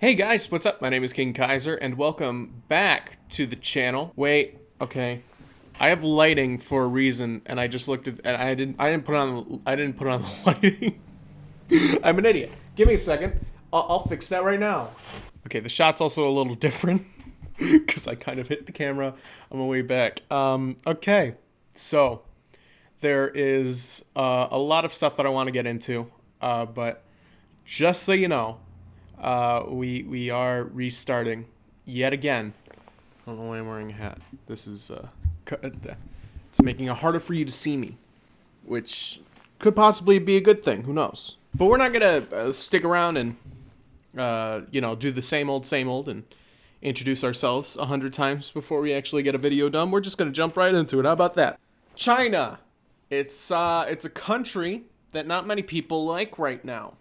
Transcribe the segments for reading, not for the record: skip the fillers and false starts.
Hey guys, what's up? My name is King Kaiser and welcome back to the channel. Wait, okay. I have lighting for a reason and I just looked at and I didn't put on the lighting. I'm an idiot. Give me a second. I'll fix that right now. Okay, the shot's also a little different cuz I kind of hit the camera on my way back. Okay. So, there is a lot of stuff that I want to get into, but just so you know, we are restarting yet again. I don't know why I'm wearing a hat. This is it's making it harder for you to see me, which could possibly be a good thing. Who knows? But we're not gonna stick around and do the same old and introduce ourselves 100 times before we actually get a video done. We're just gonna jump right into it. How about that? China. It's a country that not many people like right now.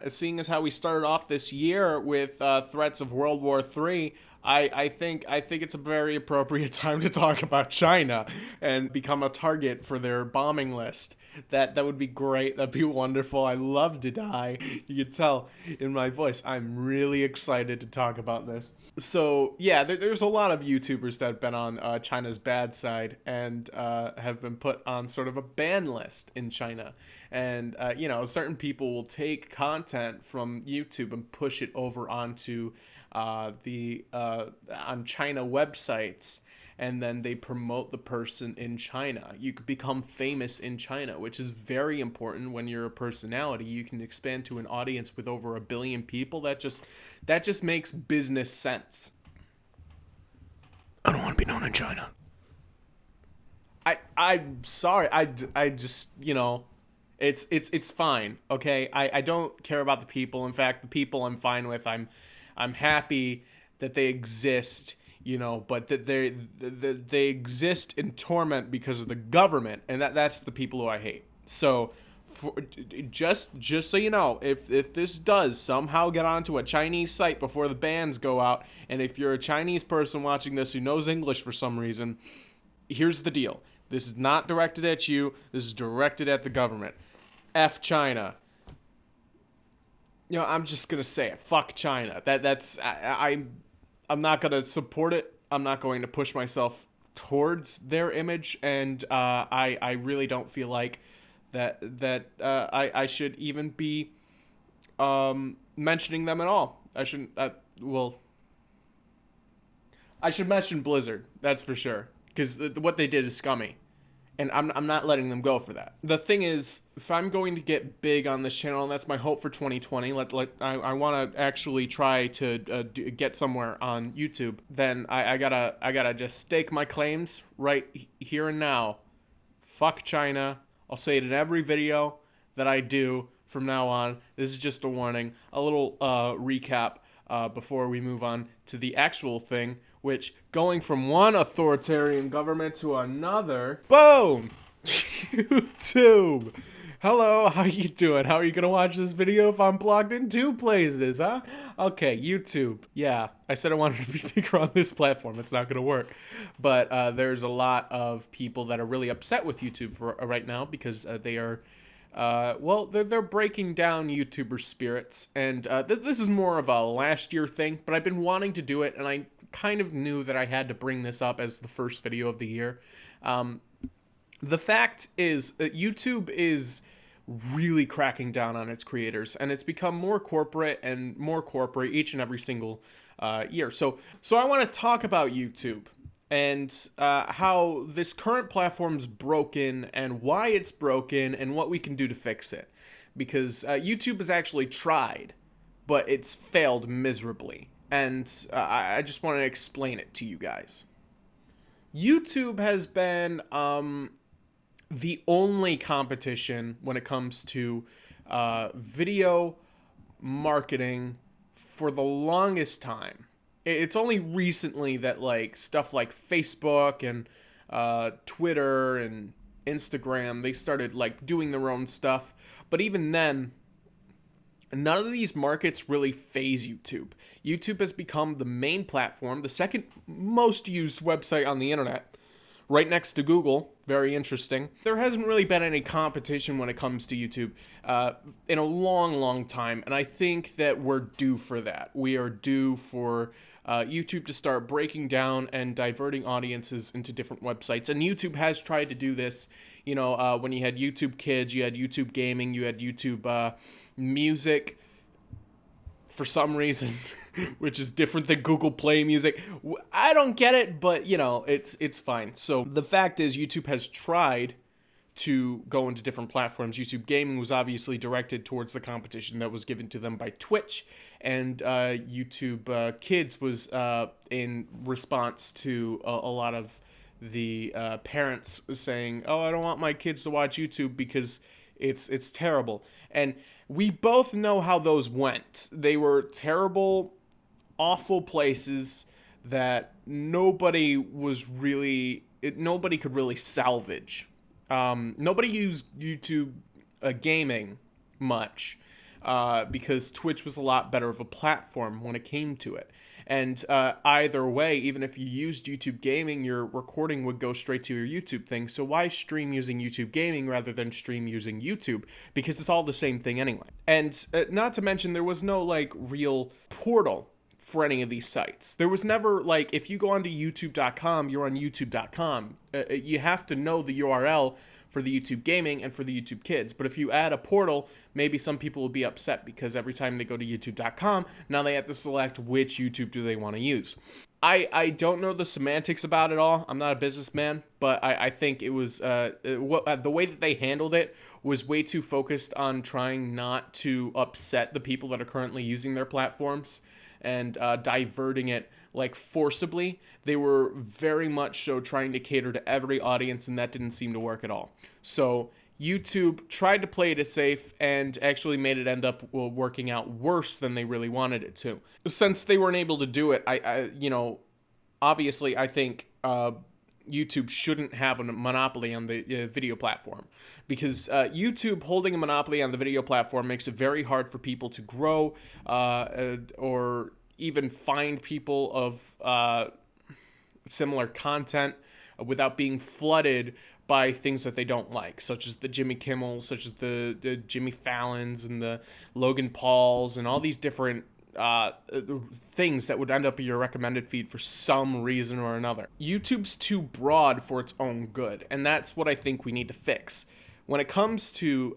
Seeing as how we started off this year with threats of World War III, I think it's a very appropriate time to talk about China and become a target for their bombing list. That would be great. That'd be wonderful. I love to die. You can tell in my voice. I'm really excited to talk about this. So yeah, there's a lot of YouTubers that have been on China's bad side and have been put on sort of a ban list in China. And certain people will take content from YouTube and push it over onto on China websites, and then they promote the person in China. You could become famous in China, which is very important when you're a personality. You can expand to an audience with over 1 billion people. That just makes business sense. I don't want to be known in China. I'm sorry. I just, it's fine, okay? I don't care about the people. In fact, the people I'm fine with. I'm happy that they exist, but that they exist in torment because of the government, and that's the people who I hate. So, just so you know, if this does somehow get onto a Chinese site before the bans go out, and if you're a Chinese person watching this who knows English for some reason, here's the deal. This is not directed at you. This is directed at the government. F China. I'm just gonna say it. Fuck China. I'm not gonna support it. I'm not going to push myself towards their image, and I really don't feel like that I should even be mentioning them at all. I shouldn't. I should mention Blizzard. That's for sure, because what they did is scummy. And I'm not letting them go for that. The thing is, if I'm going to get big on this channel, and that's my hope for 2020, I want to actually try to get somewhere on YouTube, then I gotta just stake my claims right here and now. Fuck China. I'll say it in every video that I do from now on. This is just a warning. A little recap before we move on to the actual thing, which, going from one authoritarian government to another, boom! YouTube! Hello, how you doing? How are you gonna watch this video if I'm blocked in 2 places, huh? Okay, YouTube. Yeah, I said I wanted to be bigger on this platform. It's not gonna work. But there's a lot of people that are really upset with YouTube right now because they are they're breaking down YouTuber spirits, and this is more of a last year thing, but I've been wanting to do it, and I kind of knew that I had to bring this up as the first video of the year. The fact is that YouTube is really cracking down on its creators, and it's become more corporate each and every single year. So I want to talk about YouTube and how this current platform's broken and why it's broken and what we can do to fix it. Because YouTube has actually tried, but it's failed miserably. And I just want to explain it to you guys. YouTube has been the only competition when it comes to video marketing for the longest time. It's only recently that stuff like Facebook and Twitter and Instagram, they started doing their own stuff. But even then, none of these markets really faze YouTube. YouTube has become the main platform, the second most used website on the internet, right next to Google, Very interesting. There hasn't really been any competition when it comes to YouTube in a long, long time, and I think that we're due for that. We are due for YouTube to start breaking down and diverting audiences into different websites. And YouTube has tried to do this. You know, when you had YouTube Kids, you had YouTube Gaming, you had YouTube Music. For some reason, which is different than Google Play Music. I don't get it, but, you know, it's fine. So the fact is, YouTube has tried to go into different platforms. YouTube Gaming was obviously directed towards the competition that was given to them by Twitch, and YouTube Kids was in response to a lot of the parents saying, "Oh, I don't want my kids to watch YouTube because it's terrible." And we both know how those went. They were terrible, awful places that nobody could really salvage. Nobody used YouTube Gaming much because Twitch was a lot better of a platform when it came to it. And either way, even if you used YouTube Gaming, your recording would go straight to your YouTube thing. So why stream using YouTube Gaming rather than stream using YouTube? Because it's all the same thing anyway. And not to mention, there was no like real portal for any of these sites. There was never like, if you go onto youtube.com, you're on youtube.com. You have to know the URL for the YouTube Gaming and for the YouTube Kids. But if you add a portal, maybe some people will be upset because every time they go to youtube.com, now they have to select which YouTube do they want to use. I don't know the semantics about it all. I'm not a businessman, but I think it was the way that they handled it was way too focused on trying not to upset the people that are currently using their platforms and diverting it like forcibly. They were very much so trying to cater to every audience, and that didn't seem to work at all. So YouTube tried to play it safe and actually made it end up working out worse than they really wanted it to. Since they weren't able to do it, I obviously I think YouTube shouldn't have a monopoly on the video platform, because YouTube holding a monopoly on the video platform makes it very hard for people to grow or even find people of similar content without being flooded by things that they don't like, such as the Jimmy Kimmels, such as the Jimmy Fallons and the Logan Pauls and all these different things that would end up in your recommended feed for some reason or another. YouTube's too broad for its own good, and that's what I think we need to fix. When it comes to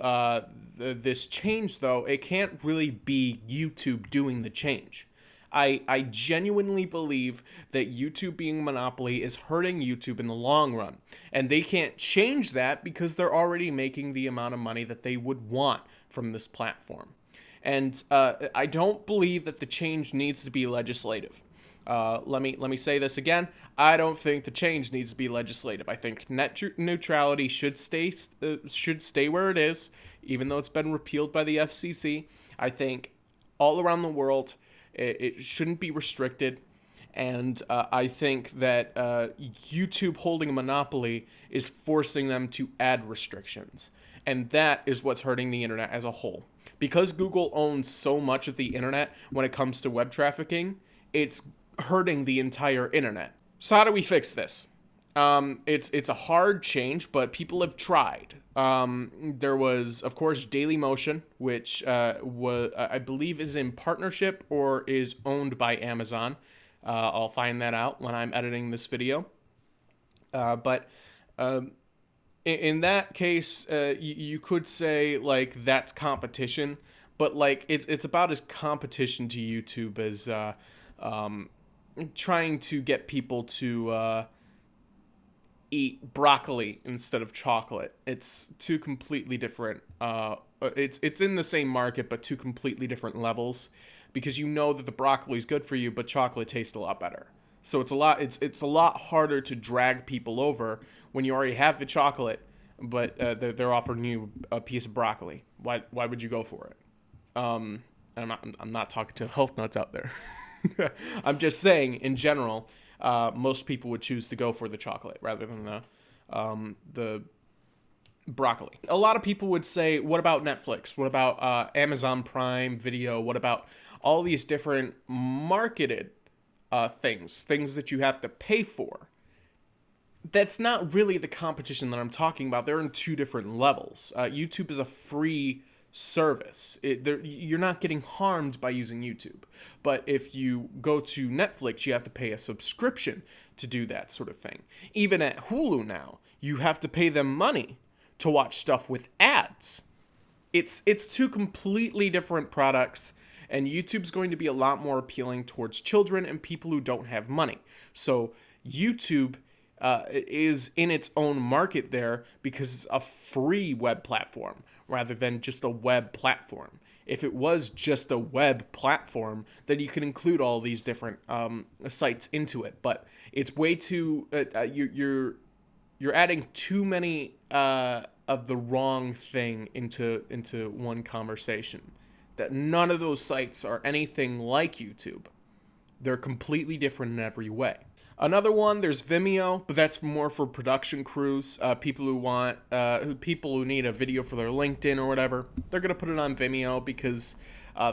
this change, though, it can't really be YouTube doing the change. I genuinely believe that YouTube being a monopoly is hurting YouTube in the long run. And they can't change that because they're already making the amount of money that they would want from this platform. And I don't believe that the change needs to be legislative. Let me say this again. I don't think the change needs to be legislative. I think net neutrality should stay where it is, even though it's been repealed by the FCC. I think all around the world, it shouldn't be restricted. And I think that YouTube holding a monopoly is forcing them to add restrictions. And that is what's hurting the internet as a whole. Because Google owns so much of the internet when it comes to web trafficking, it's hurting the entire internet. So how do we fix this? It's a hard change, but people have tried. There was, of course, Dailymotion, which I believe is in partnership or is owned by Amazon. I'll find that out when I'm editing this video. But in that case, you could say like that's competition, but like it's about as competition to YouTube as trying to get people to eat broccoli instead of chocolate. It's two completely different. It's in the same market, but two completely different levels, because you know that the broccoli is good for you, but chocolate tastes a lot better. So it's a lot harder to drag people over when you already have the chocolate, but they're offering you a piece of broccoli. Why would you go for it? And I'm not talking to health nuts out there. I'm just saying, in general, most people would choose to go for the chocolate rather than the broccoli. A lot of people would say, what about Netflix? What about Amazon Prime Video? What about all these different marketed things that you have to pay for? that's not really the competition that I'm talking about. They're in two different levels. YouTube is a free service. You're not getting harmed by using YouTube. But if you go to Netflix, you have to pay a subscription to do that sort of thing. Even at Hulu now, you have to pay them money to watch stuff with ads. It's two completely different products, and YouTube's going to be a lot more appealing towards children and people who don't have money. So YouTube is in its own market there because it's a free web platform rather than just a web platform. If it was just a web platform, then you could include all these different sites into it. But it's way too you're adding too many of the wrong thing into one conversation. That none of those sites are anything like YouTube. They're completely different in every way. Another one, there's Vimeo, but that's more for production crews, people who need a video for their LinkedIn or whatever. They're gonna put it on Vimeo because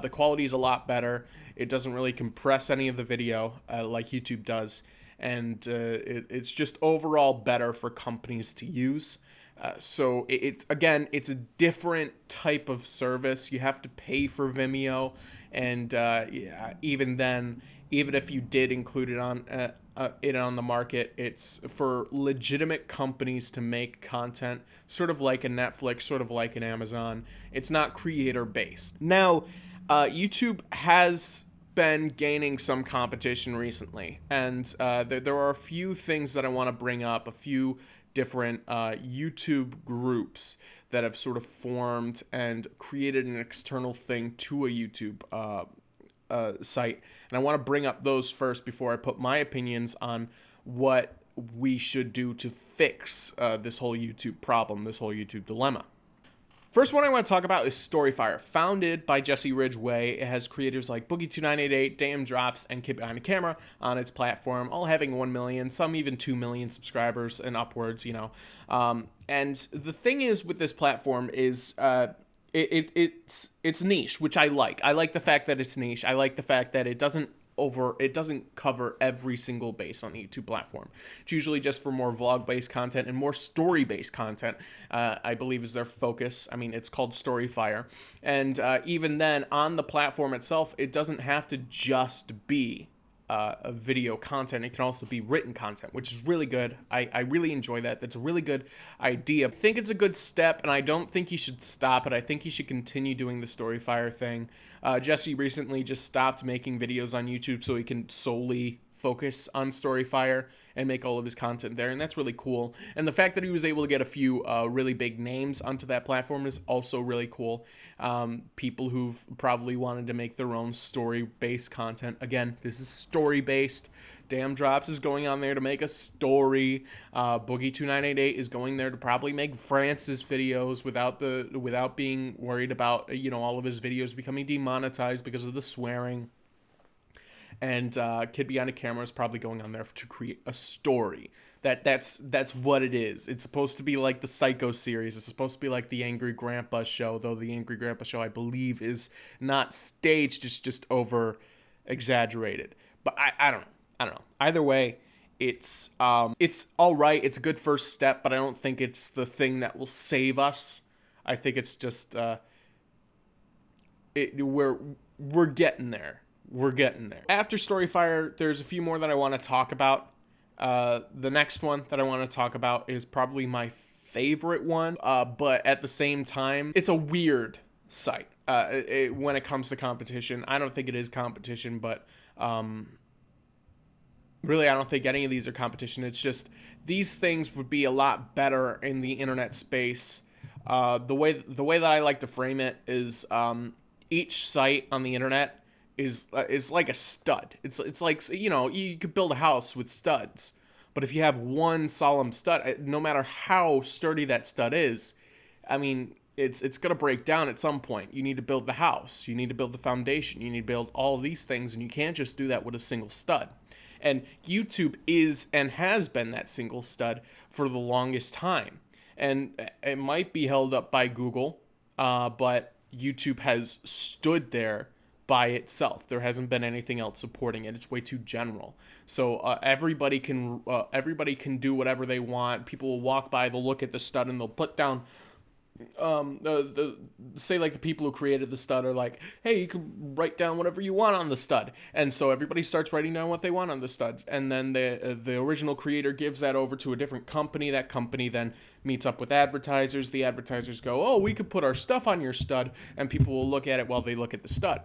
the quality is a lot better. It doesn't really compress any of the video like YouTube does, and it's just overall better for companies to use. So it's a different type of service. You have to pay for Vimeo, and even then, even if you did include it on the market, it's for legitimate companies to make content, sort of like a Netflix, sort of like an Amazon. It's not creator based. Now, YouTube has been gaining some competition recently, and there are a few things that I want to bring up, a few different YouTube groups that have sort of formed and created an external thing to a YouTube site. And I want to bring up those first before I put my opinions on what we should do to fix this whole YouTube problem, this whole YouTube dilemma. First one I want to talk about is Storyfire. Founded by Jesse Ridgway, it has creators like Boogie2988, Damn Drops, and Kid Behind the Camera on its platform, all having 1 million, some even 2 million subscribers and upwards, And the thing is with this platform is it's niche, which I like. I like the fact that it's niche. I like the fact that it doesn't cover every single base on the YouTube platform. It's usually just for more vlog-based content and more story-based content, I believe is their focus. I mean, it's called Storyfire. And even then, on the platform itself, it doesn't have to just be a video content. It can also be written content, which is really good. I really enjoy that. That's a really good idea. I think it's a good step, and I don't think he should stop it. I think he should continue doing the Storyfire thing. Jesse recently just stopped making videos on YouTube so he can solely focus on Storyfire and make all of his content there, and that's really cool. And the fact that he was able to get a few really big names onto that platform is also really cool. People who've probably wanted to make their own story-based content. Again, this is story-based. Damn Drops is going on there to make a story. Boogie2988 is going there to probably make Francis videos without being worried about all of his videos becoming demonetized because of the swearing. And Kid Behind the Camera is probably going on there to create a story. That's what it is. It's supposed to be like the Psycho series. It's supposed to be like the Angry Grandpa show, though the Angry Grandpa show, I believe, is not staged. It's just over exaggerated. But I don't know. Either way, it's all right. It's a good first step, but I don't think it's the thing that will save us. I think it's just we're getting there. We're getting there. After Storyfire, there's a few more that I want to talk about. The next one that I want to talk about is probably my favorite one, but at the same time, it's a weird site when it comes to competition. I don't think it is competition, but really, I don't think any of these are competition. It's just these things would be a lot better in the internet space. The way that I like to frame it is each site on the internet is like a stud. It's like, you could build a house with studs, but if you have one solemn stud, no matter how sturdy that stud is, I mean, it's gonna break down at some point. You need to build the house, you need to build the foundation, you need to build all of these things, and you can't just do that with a single stud. And YouTube is and has been that single stud for the longest time, and it might be held up by Google, but YouTube has stood there by itself. There hasn't been anything else supporting it. It's way too general. So everybody can do whatever they want. People will walk by, they'll look at the stud, and they'll put down the say like the people who created the stud are like, hey, you can write down whatever you want on the stud, and so everybody starts writing down what they want on the stud, and then the original creator gives that over to a different company. That company then meets up with advertisers. The advertisers go, oh, we could put our stuff on your stud, and people will look at it while they look at the stud,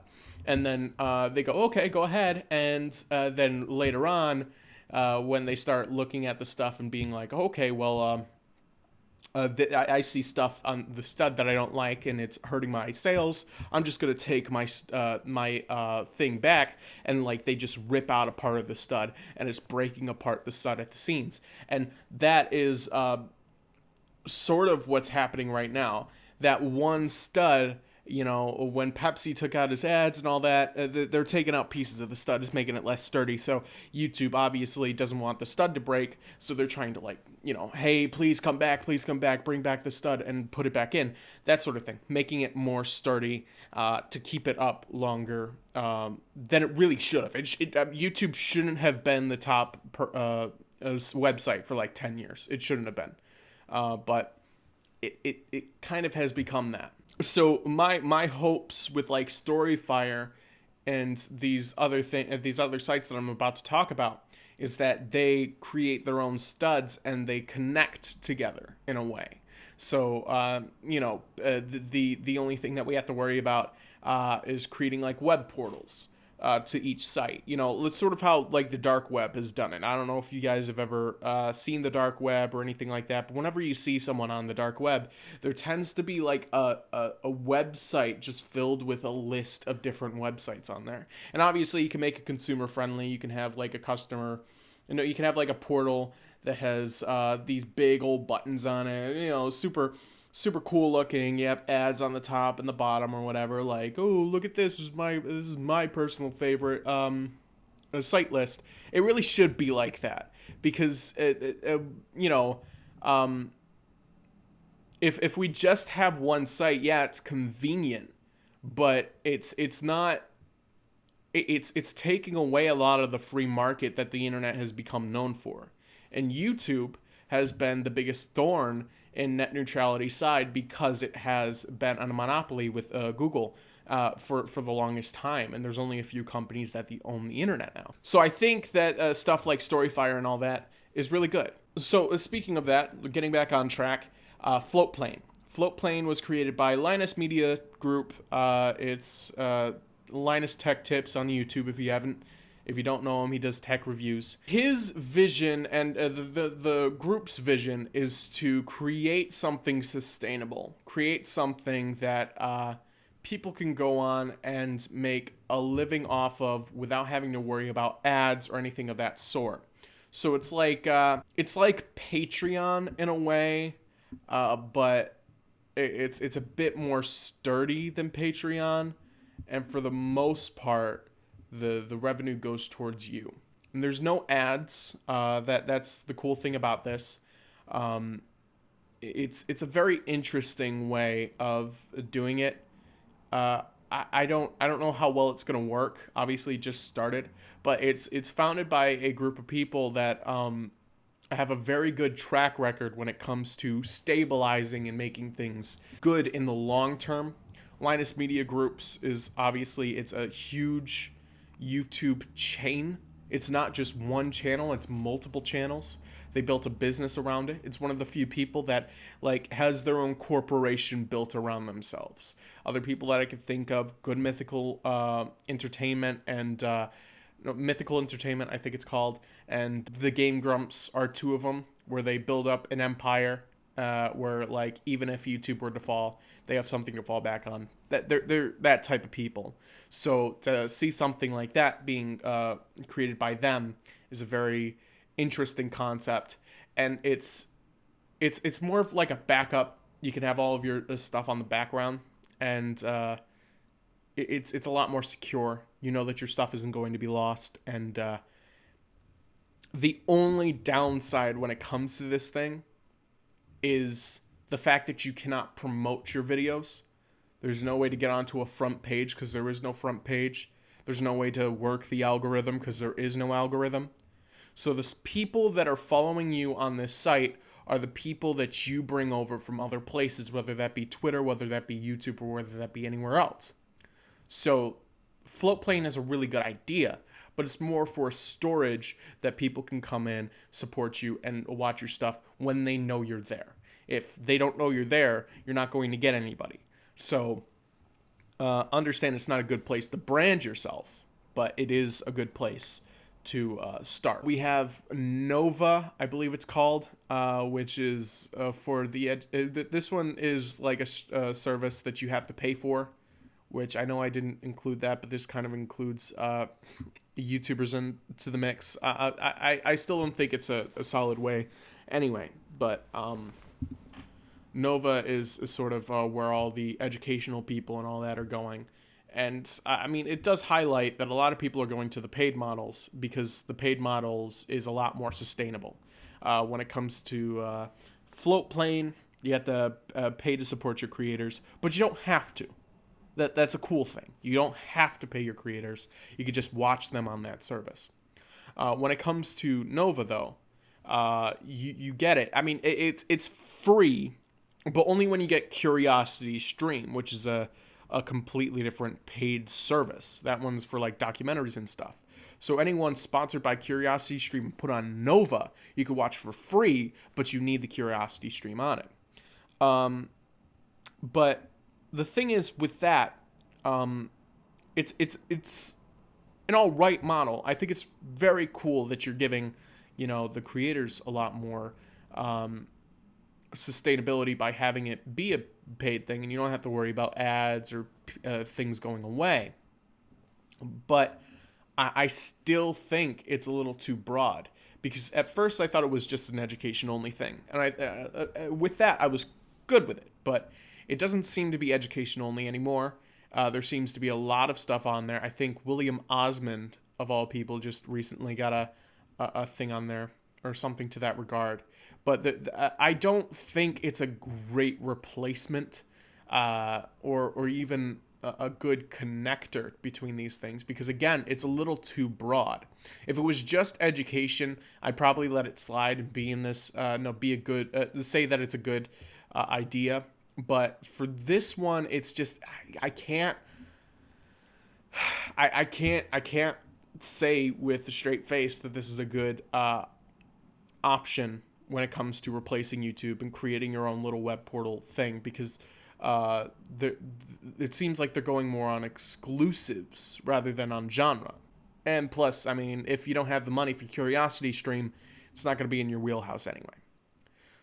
and then they go, okay, go ahead, and then later on, when they start looking at the stuff and being like, okay, well, I see stuff on the stud that I don't like, and it's hurting my sales. I'm just gonna take my thing back, and like they just rip out a part of the stud, and it's breaking apart the stud at the seams, and that is sort of what's happening right now. That one stud, you know, when Pepsi took out his ads and all that, they're taking out pieces of the stud, just making it less sturdy. So YouTube obviously doesn't want the stud to break, so they're trying to, like, you know, hey, please come back, bring back the stud and put it back in, that sort of thing, making it more sturdy to keep it up longer than it really should have. YouTube shouldn't have been the top website for like 10 years. It shouldn't have been, but it kind of has become that. So my hopes with like Storyfire and these other sites that I'm about to talk about is that they create their own studs and they connect together in a way. So the only thing that we have to worry about is creating like web portals to each site. You know, it's sort of how like the dark web has done it. I don't know if you guys have ever seen the dark web or anything like that, but whenever you see someone on the dark web, there tends to be like a website just filled with a list of different websites on there. And obviously you can make it consumer friendly. You can have like you can have like a portal that has these big old buttons on it, you know, super cool looking. You have ads on the top and the bottom or whatever, like, oh, look at this. This is my personal favorite site list. It really should be like that, because if we just have one site, yeah, it's convenient, but it's not. It's taking away a lot of the free market that the internet has become known for, and YouTube has been the biggest thorn in net neutrality side because it has been on a monopoly with Google for the longest time, and there's only a few companies that own the internet now. So I think that stuff like Storyfire and all that is really good. So speaking of that, getting back on track, Floatplane. Floatplane was created by Linus Media Group. It's Linus Tech Tips on YouTube. If you don't know him, he does tech reviews. His vision and the group's vision is to create something sustainable, create something that people can go on and make a living off of without having to worry about ads or anything of that sort. So it's like Patreon in a way, but it's a bit more sturdy than Patreon, and for the most part, the revenue goes towards you, and there's no ads. That's the cool thing about this. It's a very interesting way of doing it. I don't know how well it's gonna work. Obviously, it just started, but it's founded by a group of people that have a very good track record when it comes to stabilizing and making things good in the long term. Linus Media Groups is obviously, it's a huge YouTube chain. It's not just one channel, it's multiple channels. They built a business around it. It's one of the few people that like has their own corporation built around themselves. Other people that I could think of, Good Mythical Entertainment and Mythical Entertainment, I think it's called, and The Game Grumps are two of them, where they build up an empire where like even if YouTube were to fall, they have something to fall back on. That they're that type of people. So to see something like that being created by them is a very interesting concept, and it's more of like a backup. You can have all of your stuff on the background, and it's a lot more secure. You know that your stuff isn't going to be lost, and the only downside when it comes to this thing is the fact that you cannot promote your videos. There's no way to get onto a front page because there is no front page. There's no way to work the algorithm because there is no algorithm. So the people that are following you on this site are the people that you bring over from other places, whether that be Twitter, whether that be YouTube, or whether that be anywhere else. So Floatplane is a really good idea, but it's more for storage that people can come in, support you, and watch your stuff when they know you're there. If they don't know you're there, you're not going to get anybody. So understand it's not a good place to brand yourself, but it is a good place to start. We have Nova, I believe it's called, which is for the this one is like a service that you have to pay for, which I know I didn't include that, but this kind of includes YouTubers into the mix. I still don't think it's a solid way anyway, but Nova is sort of where all the educational people and all that are going. And I mean, it does highlight that a lot of people are going to the paid models because the paid models is a lot more sustainable. When it comes to Floatplane, you have to pay to support your creators, but you don't have to. That's a cool thing. You don't have to pay your creators. You could just watch them on that service. When it comes to Nova, though, you get it. I mean, it's free, but only when you get Curiosity Stream, which is a completely different paid service. That one's for like documentaries and stuff. So anyone sponsored by Curiosity Stream put on Nova, you could watch for free, but you need the Curiosity Stream on it. But the thing is with that, it's an all right model. I think it's very cool that you're giving, the creators a lot more sustainability by having it be a paid thing, and you don't have to worry about ads or things going away. But I still think it's a little too broad, because at first I thought it was just an education only thing, and with that I was good with it, but it doesn't seem to be education only anymore. There seems to be a lot of stuff on there. I think William Osmond, of all people, just recently got a thing on there or something to that regard. But I don't think it's a great replacement or even a good connector between these things, because, again, it's a little too broad. If it was just education, I'd probably let it slide and be in this, be a good, say that it's a good idea. But for this one, it's just, I can't say with a straight face that this is a good option when it comes to replacing YouTube and creating your own little web portal thing, because it seems like they're going more on exclusives rather than on genre. And plus, I mean, if you don't have the money for Curiosity Stream, it's not going to be in your wheelhouse anyway.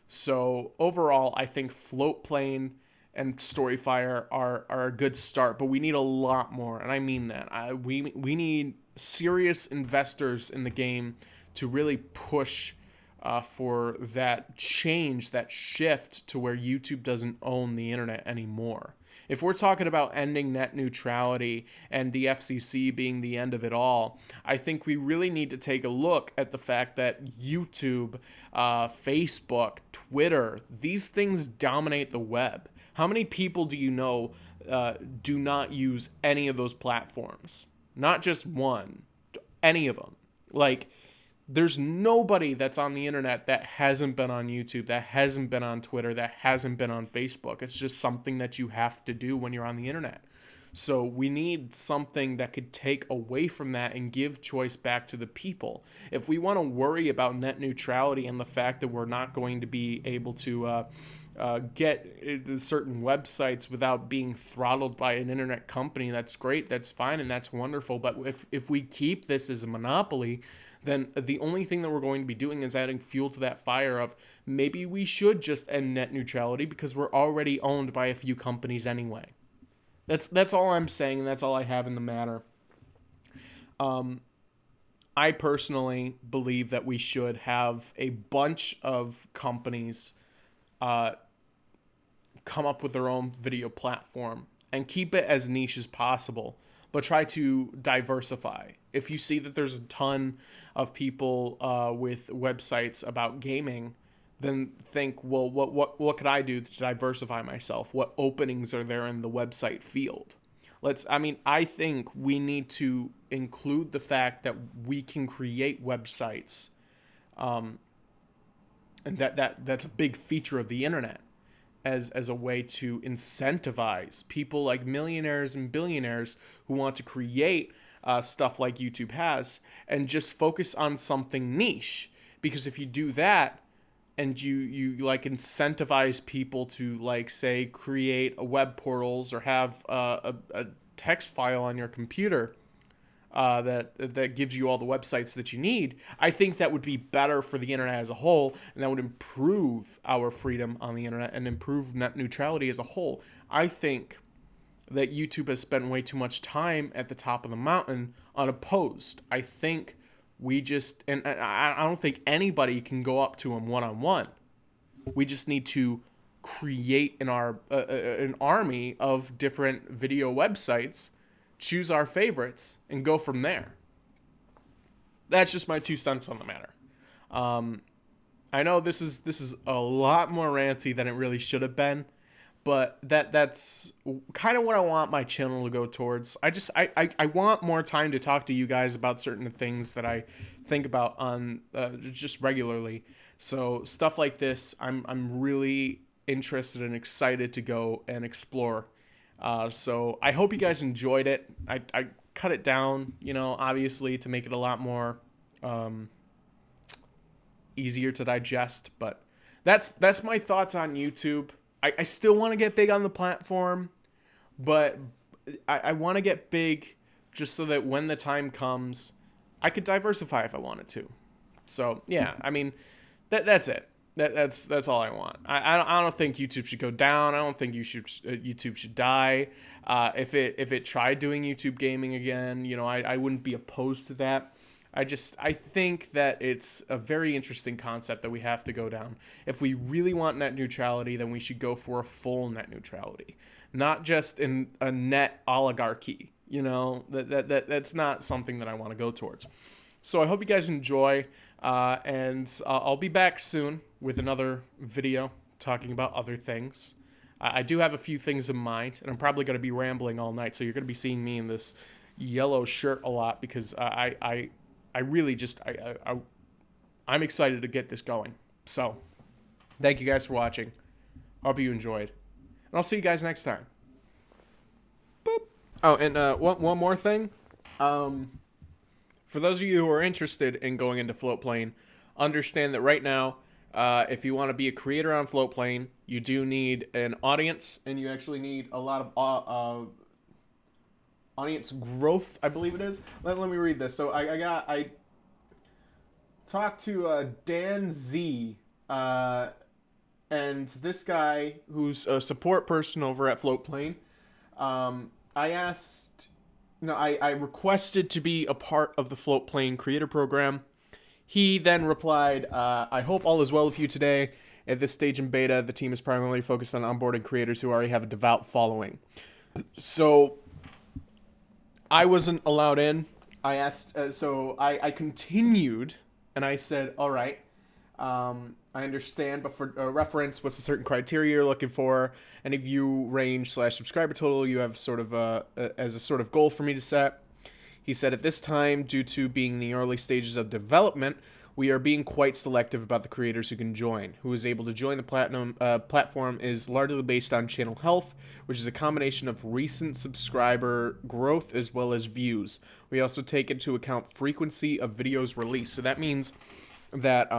So overall, I think Floatplane and Storyfire are a good start, but we need a lot more, and I mean that. We need serious investors in the game to really push for that change, that shift to where YouTube doesn't own the internet anymore. If we're talking about ending net neutrality and the FCC being the end of it all, I think we really need to take a look at the fact that YouTube, Facebook, Twitter, these things dominate the web. How many people do you know do not use any of those platforms? Not just one, any of them. Like, there's nobody that's on the internet that hasn't been on YouTube, that hasn't been on Twitter, that hasn't been on Facebook. It's just something that you have to do when you're on the internet. So we need something that could take away from that and give choice back to the people. If we want to worry about net neutrality and the fact that we're not going to be able to get certain websites without being throttled by an internet company, that's great, that's fine, and that's wonderful. But if we keep this as a monopoly, then the only thing that we're going to be doing is adding fuel to that fire of maybe we should just end net neutrality because we're already owned by a few companies anyway. That's all I'm saying, and that's all I have in the matter. I personally believe that we should have a bunch of companies come up with their own video platform and keep it as niche as possible, but try to diversify. If you see that there's a ton of people with websites about gaming, then think, well, what could I do to diversify myself? What openings are there in the website field? I think we need to include the fact that we can create websites, and that's a big feature of the internet, as a way to incentivize people like millionaires and billionaires who want to create stuff like YouTube has, and just focus on something niche. Because if you do that, and you like incentivize people to, like, say, create a web portals or have a text file on your computer that gives you all the websites that you need, I think that would be better for the internet as a whole, and that would improve our freedom on the internet and improve net neutrality as a whole. I think that YouTube has spent way too much time at the top of the mountain unopposed. I think we just, and I don't think anybody can go up to them one-on-one. We just need to create an army of different video websites, choose our favorites, and go from there. That's just my 2 cents on the matter. I know this is a lot more ranty than it really should have been, but that's kind of what I want my channel to go towards. I want more time to talk to you guys about certain things that I think about on just regularly. So stuff like this, I'm really interested and excited to go and explore. So I hope you guys enjoyed it. I cut it down, obviously, to make it a lot more easier to digest. But that's my thoughts on YouTube. I still want to get big on the platform, but I want to get big just so that when the time comes, I could diversify if I wanted to. So yeah, that's it. That's all I want. I don't think YouTube should go down. I don't think YouTube should die. If it tried doing YouTube gaming again, I wouldn't be opposed to that. I think that it's a very interesting concept that we have to go down. If we really want net neutrality, then we should go for a full net neutrality, not just in a net oligarchy. That's not something that I want to go towards. So I hope you guys enjoy, and I'll be back soon with another video talking about other things. I do have a few things in mind, and I'm probably going to be rambling all night, so you're going to be seeing me in this yellow shirt a lot because I'm excited to get this going. So, thank you guys for watching. Hope you enjoyed. And I'll see you guys next time. Boop. Oh, and one more thing. For those of you who are interested in going into Floatplane, understand that right now, if you want to be a creator on Floatplane, you do need an audience, and you actually need a lot of audience growth, I believe it is. Let me read this. So I talked to Dan Z, and this guy who's a support person over at Floatplane. I requested to be a part of the Floatplane creator program. He then replied, I hope all is well with you today. At this stage in beta, the team is primarily focused on onboarding creators who already have a devout following. So I wasn't allowed in. I asked, so I continued, and I said, all right, I understand, but for reference, what's a certain criteria you're looking for? Any view range / subscriber total you have sort of as a sort of goal for me to set? He said, at this time, due to being in the early stages of development, we are being quite selective about the creators who can join. Who is able to join the platform is largely based on channel health, which is a combination of recent subscriber growth as well as views. We also take into account frequency of videos released. So that means that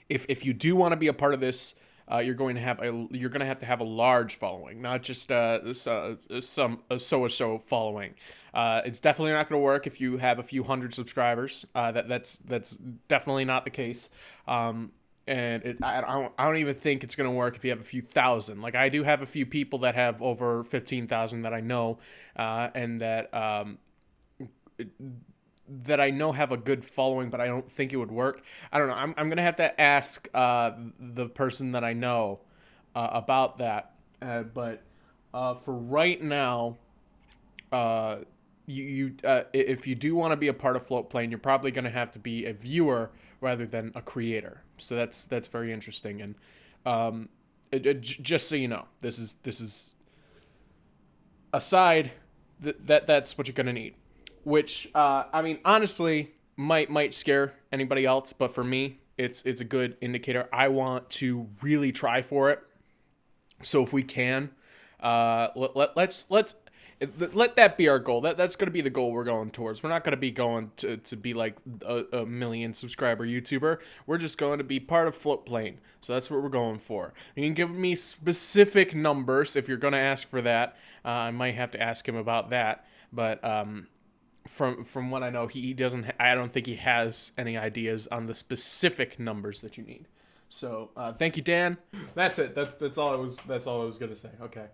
if you do want to be a part of this, you're going to have to have a large following, not just some so following. It's definitely not going to work if you have a few hundred subscribers. That's definitely not the case. And I don't even think it's going to work if you have a few thousand. Like, I do have a few people that have over 15,000 that I know, and that I know have a good following, but I don't think it would work. I don't know. I'm going to have to ask the person that I know about that. But for right now, if you do want to be a part of Floatplane, you're probably going to have to be a viewer rather than a creator. So that's very interesting. And just so you know, this is aside that's what you're going to need. Which I mean, honestly, might scare anybody else, but for me, it's a good indicator. I want to really try for it. So if we can, let's let that be our goal. That's going to be the goal we're going towards. We're not going to be going to be like a million subscriber YouTuber. We're just going to be part of Floatplane. So that's what we're going for. You can give me specific numbers if you're going to ask for that. I might have to ask him about that. But from what I know, he doesn't. I don't think he has any ideas on the specific numbers that you need. So thank you, Dan. That's it. That's all I was. That's all I was going to say. Okay.